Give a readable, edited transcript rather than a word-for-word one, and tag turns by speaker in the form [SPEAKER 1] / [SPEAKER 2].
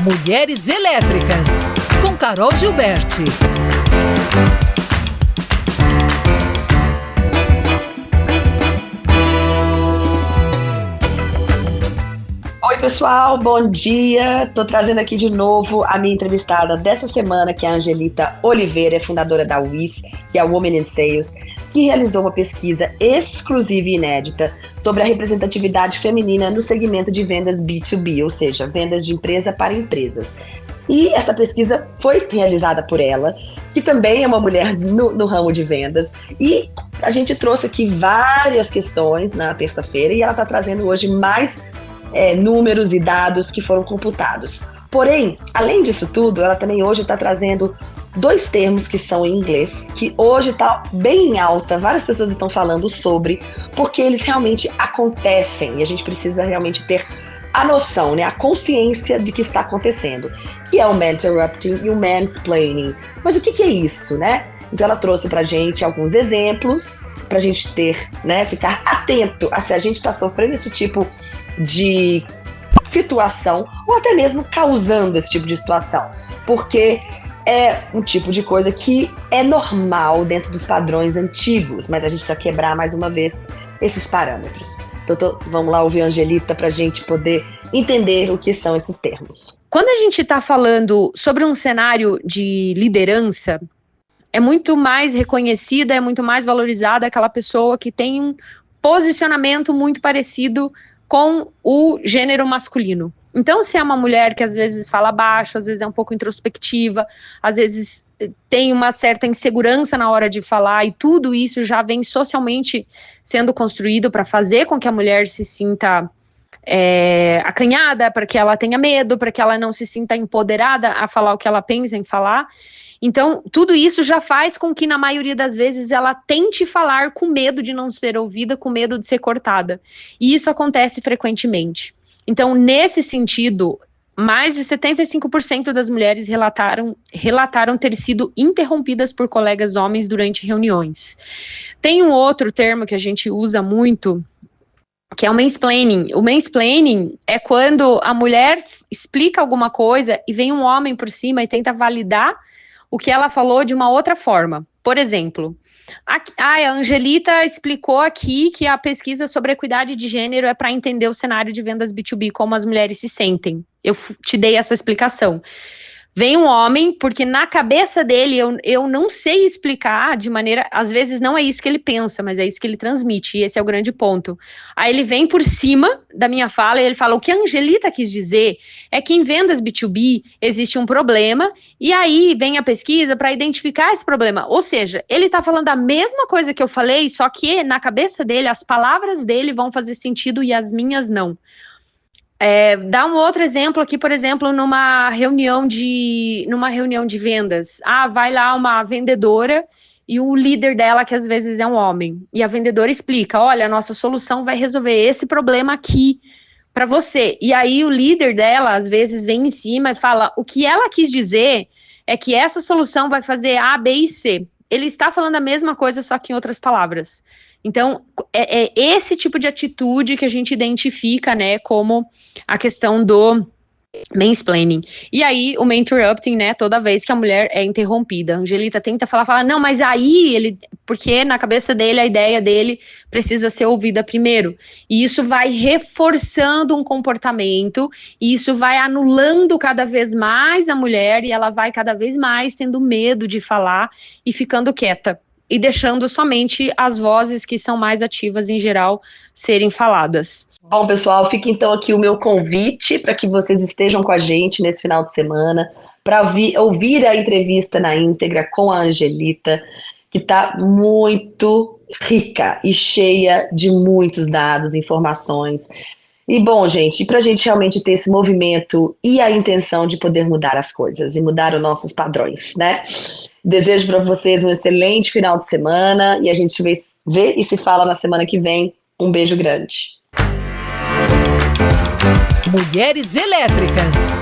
[SPEAKER 1] Mulheres Elétricas, com Carol Gilberti.
[SPEAKER 2] Oi, pessoal, bom dia. Estou trazendo aqui de novo a minha entrevistada dessa semana, que é a Angelita Oliveira, fundadora da WIS, que é a Women in Sales, que realizou uma pesquisa exclusiva e inédita sobre a representatividade feminina no segmento de vendas B2B, ou seja, vendas de empresa para empresas. E essa pesquisa foi realizada por ela, que também é uma mulher no ramo de vendas, e a gente trouxe aqui várias questões na terça-feira, e ela está trazendo hoje mais números e dados que foram computados. Porém, além disso tudo, ela também hoje está trazendo dois termos que são em inglês, que hoje está bem em alta, várias pessoas estão falando sobre, porque eles realmente acontecem, e a gente precisa realmente ter a noção, né, a consciência de que está acontecendo, que é o mentorrupting e o mansplaining. Mas o que é isso, né? Então ela trouxe pra gente alguns exemplos, pra gente ter, né, ficar atento a se a gente está sofrendo esse tipo de situação, ou até mesmo causando esse tipo de situação, porque é um tipo de coisa que é normal dentro dos padrões antigos, mas a gente vai quebrar mais uma vez esses parâmetros. Então vamos lá ouvir a Angelita para a gente poder entender o que são esses termos.
[SPEAKER 3] Quando a gente está falando sobre um cenário de liderança, é muito mais reconhecida, é muito mais valorizada aquela pessoa que tem um posicionamento muito parecido com o gênero masculino. Então, se é uma mulher que às vezes fala baixo, às vezes é um pouco introspectiva, às vezes tem uma certa insegurança na hora de falar, e tudo isso já vem socialmente sendo construído para fazer com que a mulher se sinta acanhada, para que ela tenha medo, para que ela não se sinta empoderada a falar o que ela pensa em falar. Então, tudo isso já faz com que, na maioria das vezes, ela tente falar com medo de não ser ouvida, com medo de ser cortada. E isso acontece frequentemente. Então, nesse sentido, mais de 75% das mulheres relataram ter sido interrompidas por colegas homens durante reuniões. Tem um outro termo que a gente usa muito, que é o mansplaining. O mansplaining é quando a mulher explica alguma coisa e vem um homem por cima e tenta validar o que ela falou de uma outra forma. Por exemplo, a Angelita explicou aqui que a pesquisa sobre equidade de gênero é para entender o cenário de vendas B2B, como as mulheres se sentem. Eu te dei essa explicação. Vem um homem, porque na cabeça dele eu não sei explicar de maneira, às vezes não é isso que ele pensa, mas é isso que ele transmite, e esse é o grande ponto. Aí ele vem por cima da minha fala e ele fala, o que a Angelita quis dizer é que em vendas B2B existe um problema, e aí vem a pesquisa para identificar esse problema. Ou seja, ele está falando a mesma coisa que eu falei, só que na cabeça dele, as palavras dele vão fazer sentido e as minhas não. Dá um outro exemplo aqui, por exemplo, numa reunião de vendas. Vai lá uma vendedora e o líder dela, que às vezes é um homem, e a vendedora explica, olha, a nossa solução vai resolver esse problema aqui para você. E aí o líder dela, às vezes, vem em cima e fala, o que ela quis dizer é que essa solução vai fazer A, B e C. Ele está falando a mesma coisa, só que em outras palavras. Então, é esse tipo de atitude que a gente identifica, né, como a questão do mansplaining. E aí, o mentorrupting, né, toda vez que a mulher é interrompida. A Angelita tenta fala, não, mas aí, porque na cabeça dele, a ideia dele precisa ser ouvida primeiro. E isso vai reforçando um comportamento, e isso vai anulando cada vez mais a mulher, e ela vai cada vez mais tendo medo de falar e ficando quieta. E deixando somente as vozes que são mais ativas em geral serem faladas.
[SPEAKER 2] Bom, pessoal, fica então aqui o meu convite para que vocês estejam com a gente nesse final de semana, para ouvir a entrevista na íntegra com a Angelita, que está muito rica e cheia de muitos dados, informações. E bom, gente, para a gente realmente ter esse movimento e a intenção de poder mudar as coisas e mudar os nossos padrões, né? Desejo para vocês um excelente final de semana e a gente vê e se fala na semana que vem. Um beijo grande.
[SPEAKER 1] Mulheres Elétricas.